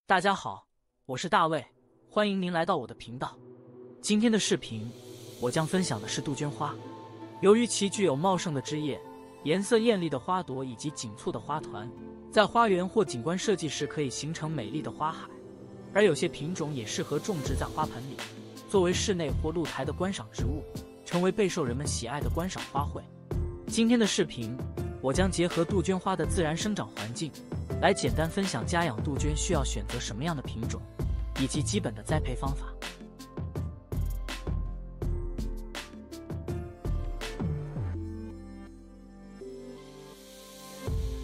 大家好，我是大卫，欢迎您来到我的频道。今天的视频，我将分享的是杜鹃花。由于其具有茂盛的枝叶、颜色艳丽的花朵以及紧簇的花团，在花园或景观设计时可以形成美丽的花海。而有些品种也适合种植在花盆里，作为室内或露台的观赏植物，成为备受人们喜爱的观赏花卉。今天的视频，我将结合杜鹃花的自然生长环境，来简单分享家养杜鹃需要选择什么样的品种，以及基本的栽培方法。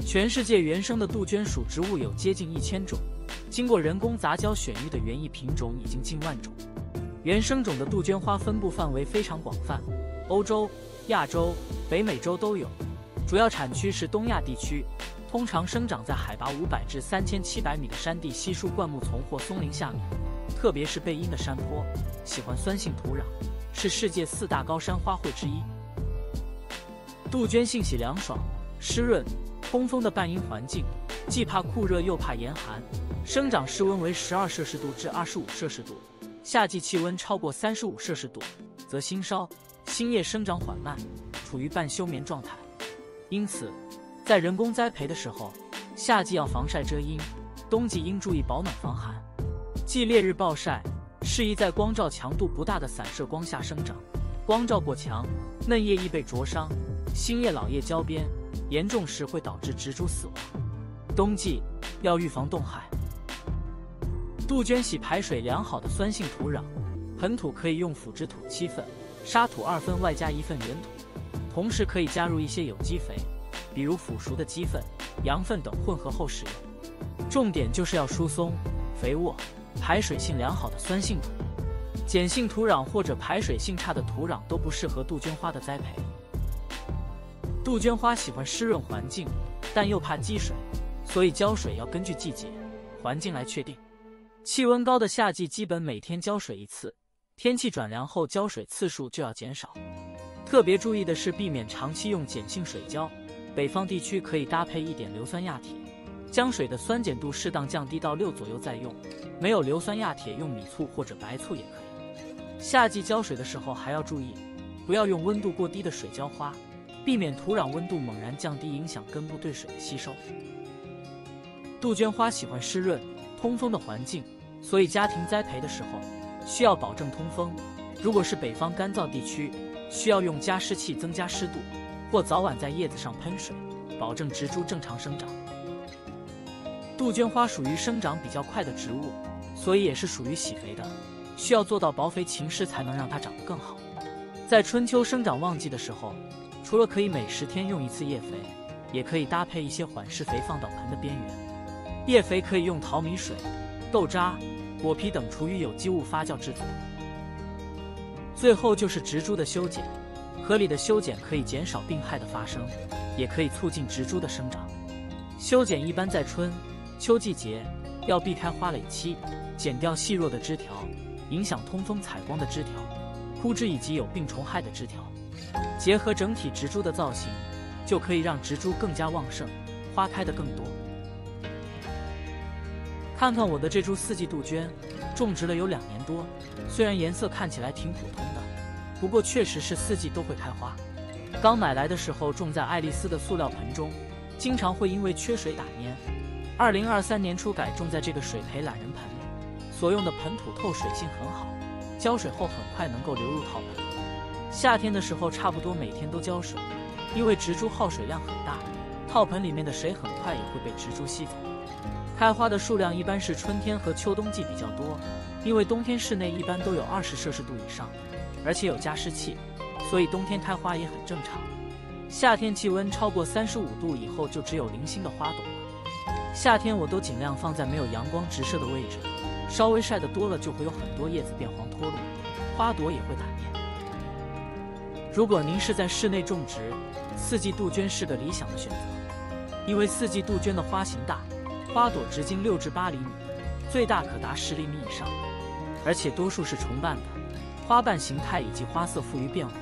全世界原生的杜鹃属植物有接近1000种，经过人工杂交选育的园艺品种已经近万种。原生种的杜鹃花分布范围非常广泛，欧洲、亚洲、北美洲都有，主要产区是东亚地区。通常生长在海拔500至3700米的山地稀疏灌木丛或松林下面，特别是背阴的山坡，喜欢酸性土壤，是世界4大高山花卉之一。杜鹃性喜凉爽、湿润、通风的半阴环境，既怕酷热又怕严寒，生长室温为12摄氏度至25摄氏度，夏季气温超过35摄氏度，则新梢，新叶生长缓慢，处于半休眠状态。因此，在人工栽培的时候，夏季要防晒遮阴，冬季应注意保暖防寒。忌烈日暴晒，适宜在光照强度不大的散射光下生长。光照过强，嫩叶易被灼伤，新叶老叶焦边，严重时会导致植株死亡。冬季要预防冻害。杜鹃喜排水良好的酸性土壤，盆土可以用腐殖土7份、沙土2份外加1份原土，同时可以加入一些有机肥，比如腐熟的鸡粪、羊粪等混合后使用。重点就是要疏松、肥沃、排水性良好的酸性土。碱性土壤或者排水性差的土壤都不适合杜鹃花的栽培。杜鹃花喜欢湿润环境，但又怕积水，所以浇水要根据季节、环境来确定。气温高的夏季基本每天浇水1次，天气转凉后浇水次数就要减少。特别注意的是避免长期用碱性水浇，北方地区可以搭配一点硫酸亚铁，将水的酸碱度适当降低到6左右再用，没有硫酸亚铁用米醋或者白醋也可以。夏季浇水的时候还要注意，不要用温度过低的水浇花，避免土壤温度猛然降低影响根部对水的吸收。杜鹃花喜欢湿润、通风的环境，所以家庭栽培的时候需要保证通风。如果是北方干燥地区，需要用加湿器增加湿度，或早晚在叶子上喷水，保证植株正常生长。杜鹃花属于生长比较快的植物，所以也是属于喜肥的，需要做到薄肥勤施才能让它长得更好。在春秋生长旺季的时候，除了可以每10天用1次叶肥，也可以搭配一些缓释肥放到盆的边缘。叶肥可以用淘米水、豆渣、果皮等厨余有机物发酵制作。最后就是植株的修剪，合理的修剪可以减少病害的发生，也可以促进植株的生长。修剪一般在春、秋季节，要避开花蕾期，剪掉细弱的枝条，影响通风采光的枝条、枯枝以及有病虫害的枝条。结合整体植株的造型，就可以让植株更加旺盛，花开得更多。看看我的这株4季杜鹃，种植了有2年多，虽然颜色看起来挺普通的，不过确实是4季都会开花。刚买来的时候种在爱丽丝的塑料盆中，经常会因为缺水打蔫。2023年初改种在这个水培懒人盆里，所用的盆土透水性很好，浇水后很快能够流入陶盆。夏天的时候差不多每天都浇水，因为植株耗水量很大，陶盆里面的水很快也会被植株吸走。开花的数量一般是春天和秋冬季比较多，因为冬天室内一般都有20摄氏度以上，而且有加湿器，所以冬天开花也很正常。夏天气温超过35度以后就只有零星的花朵了。夏天我都尽量放在没有阳光直射的位置，稍微晒得多了就会有很多叶子变黄脱落，花朵也会打蔫。如果您是在室内种植，4季杜鹃是个理想的选择，因为4季杜鹃的花型大，花朵直径6至8厘米，最大可达10厘米以上，而且多数是重瓣的，花瓣形态以及花色富于变化，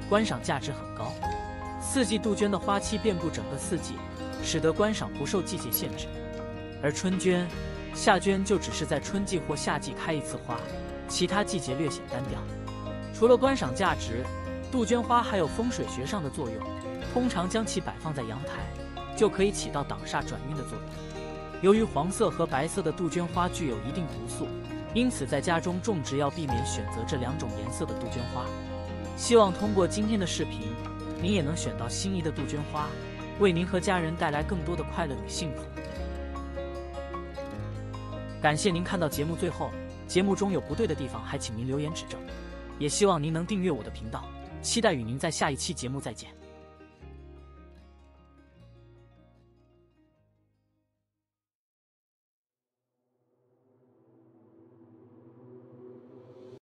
观赏价值很高。4季杜鹃的花期遍布整个4季，使得观赏不受季节限制。而春鹃、夏绢就只是在春季或夏季开一次花，其他季节略显单调。除了观赏价值，杜鹃花还有风水学上的作用。通常将其摆放在阳台，就可以起到挡煞转运的作用。由于黄色和白色的杜鹃花具有一定毒素，因此在家中种植要避免选择这2种颜色的杜鹃花。希望通过今天的视频，您也能选到心仪的杜鹃花，为您和家人带来更多的快乐与幸福。感谢您看到节目最后，节目中有不对的地方还请您留言指正，也希望您能订阅我的频道，期待与您在下一期节目再见。